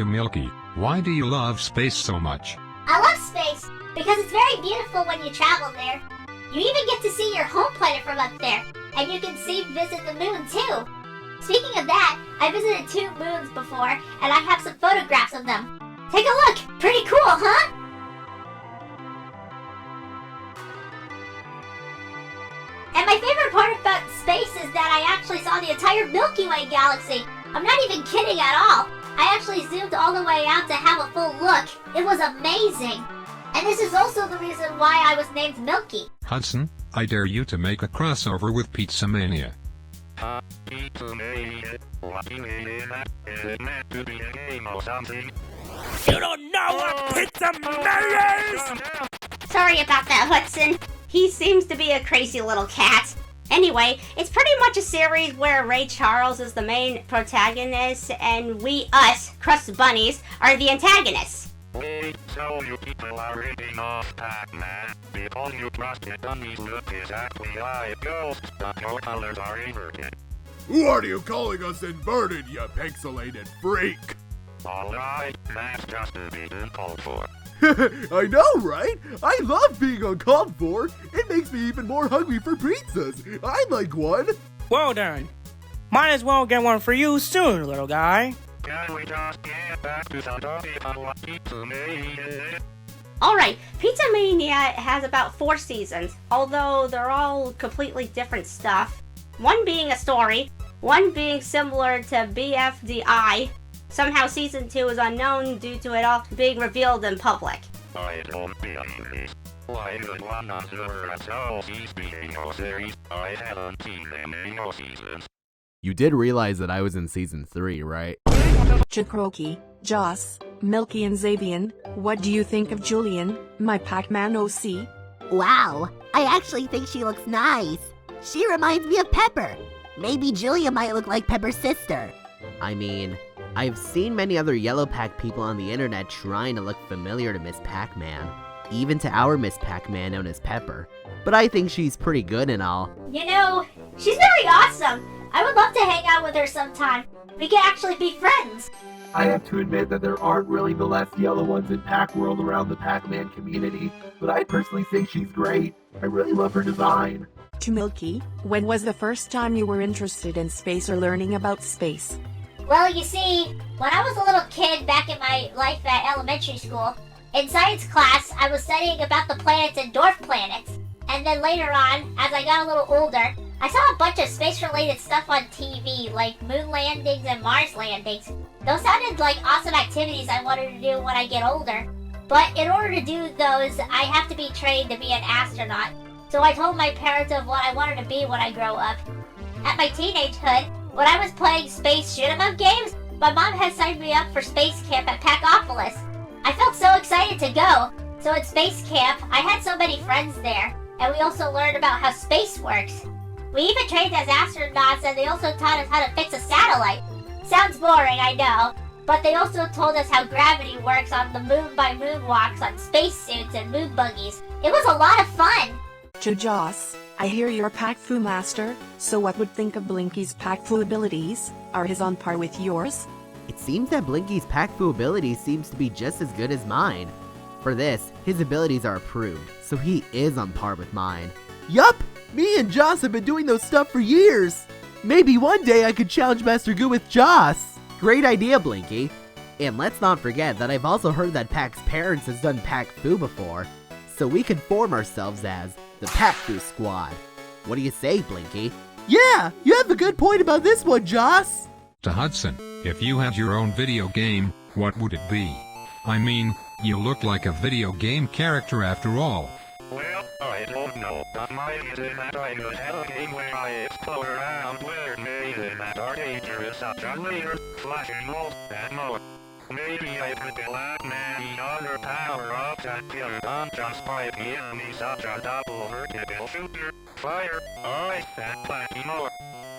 to Milky. Why do you love space so much? I love space because it's very beautiful when you travel there. You even get to see your home planet from up there, and you can visit the moon too. Speaking of that, I visited 2 moons before, and I have some photographs of them. Take a look! Pretty cool, huh? And my favorite part about space is that I actually saw the entire Milky Way galaxy. I'm not even kidding at all. I actually zoomed all the way out to have a full look. It was amazing. And this is also the reason why I was named Milky. Hudson, I dare you to make a crossover with Pizza Mania. Pizza Mania? What do you mean that? Is it meant to be a game or something? You don't know what Pizza Mania is! Sorry about that, Hudson. He seems to be a crazy little cat. Anyway, it's pretty much a series where Ray Charles is the main protagonist and we, crust bunnies, are the antagonists. Wait, so you people are ripping off Pac-Man because you trusted bunnies look exactly like ghosts, but your colors are inverted. What are you calling us inverted, you pixelated freak? Alright, that's just a bit uncalled for. I know, right? I love being uncalled for. It makes me even more hungry for pizzas. I'd like one. Well done. Might as well get one for you soon, little guy. Can we just get back to the topic of what Pizza Mania is? Alright, Pizza Mania has about 4 seasons, although they're all completely different stuff. One being a story, one being similar to BFDI. Somehow season 2 is unknown due to it all being revealed in public. I don't believe this. Why would one of Zurab M's be in your series? I haven't seen them in your seasons. You did realize that I was in season 3, right? Croaky, Joss, Milky and Xayvion, what do you think of Julian, my Pac-Man OC? Wow, I actually think she looks nice. She reminds me of Pepper. Maybe Julia might look like Pepper's sister. I mean, I've seen many other Yellow Pack people on the internet trying to look familiar to Miss Pac-Man. Even to our Miss Pac-Man known as Pepper. But I think she's pretty good and all. You know, she's very awesome. I would love to hang out with her sometime. We could actually be friends. I have to admit that there aren't really the less yellow ones in Pac World around the Pac-Man community, but I personally think she's great. I really love her design. To Milky, when was the first time you were interested in space or learning about space? Well, you see, when I was a little kid back in my life at elementary school, in science class, I was studying about the planets and dwarf planets. And then later on, as I got a little older, I saw a bunch of space-related stuff on TV, like moon landings and Mars landings. Those sounded like awesome activities I wanted to do when I get older. But in order to do those, I have to be trained to be an astronaut. So I told my parents of what I wanted to be when I grow up. At my teenagehood, when I was playing space shoot-'em-up games, my mom had signed me up for space camp at Pacopolis. I felt so excited to go. So at space camp, I had so many friends there, and we also learned about how space works. We even trained as astronauts, and they also taught us how to fix a satellite. Sounds boring, I know, but they also told us how gravity works on the moon-by-moon walks on spacesuits and moon buggies. It was a lot of fun. To Joss, I hear you're a Pac-Fu master, so what would think of Blinky's Pac-Fu abilities? Are his on par with yours? It seems that Blinky's Pac-Fu ability seems to be just as good as mine. For this, his abilities are approved, so he is on par with mine. Yup! Me and Joss have been doing those stuff for years! Maybe one day I could challenge Master Goo with Joss! Great idea, Blinky! And let's not forget that I've also heard that Pac's parents has done Pac-Fu before, so we could form ourselves as the Pac-Fu Squad. What do you say, Blinky? Yeah! You have a good point about this one, Joss! To Hudson, if you had your own video game, what would it be? I mean, you look like a video game character after all. Well, I don't know, but mine is in that I could have a game where I explore around where mazes that are dangerous such as lasers, flashing walls, and more. Maybe I could be like many other power-ups and kill a bunch of spiky enemies such as double vertical shooter, fire, ice, and plenty more.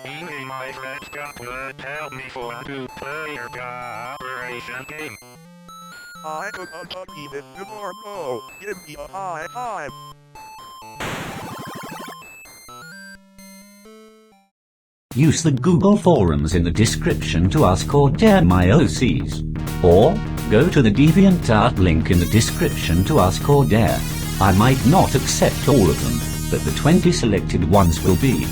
Maybe my friend Scott would help me for a two-player cooperation game. I could unlucky this tomorrow. Give me a high five. Use the Google forums in the description to ask or dare my OCs. Or, go to the DeviantArt link in the description to ask or dare. I might not accept all of them, but the 20 selected ones will be.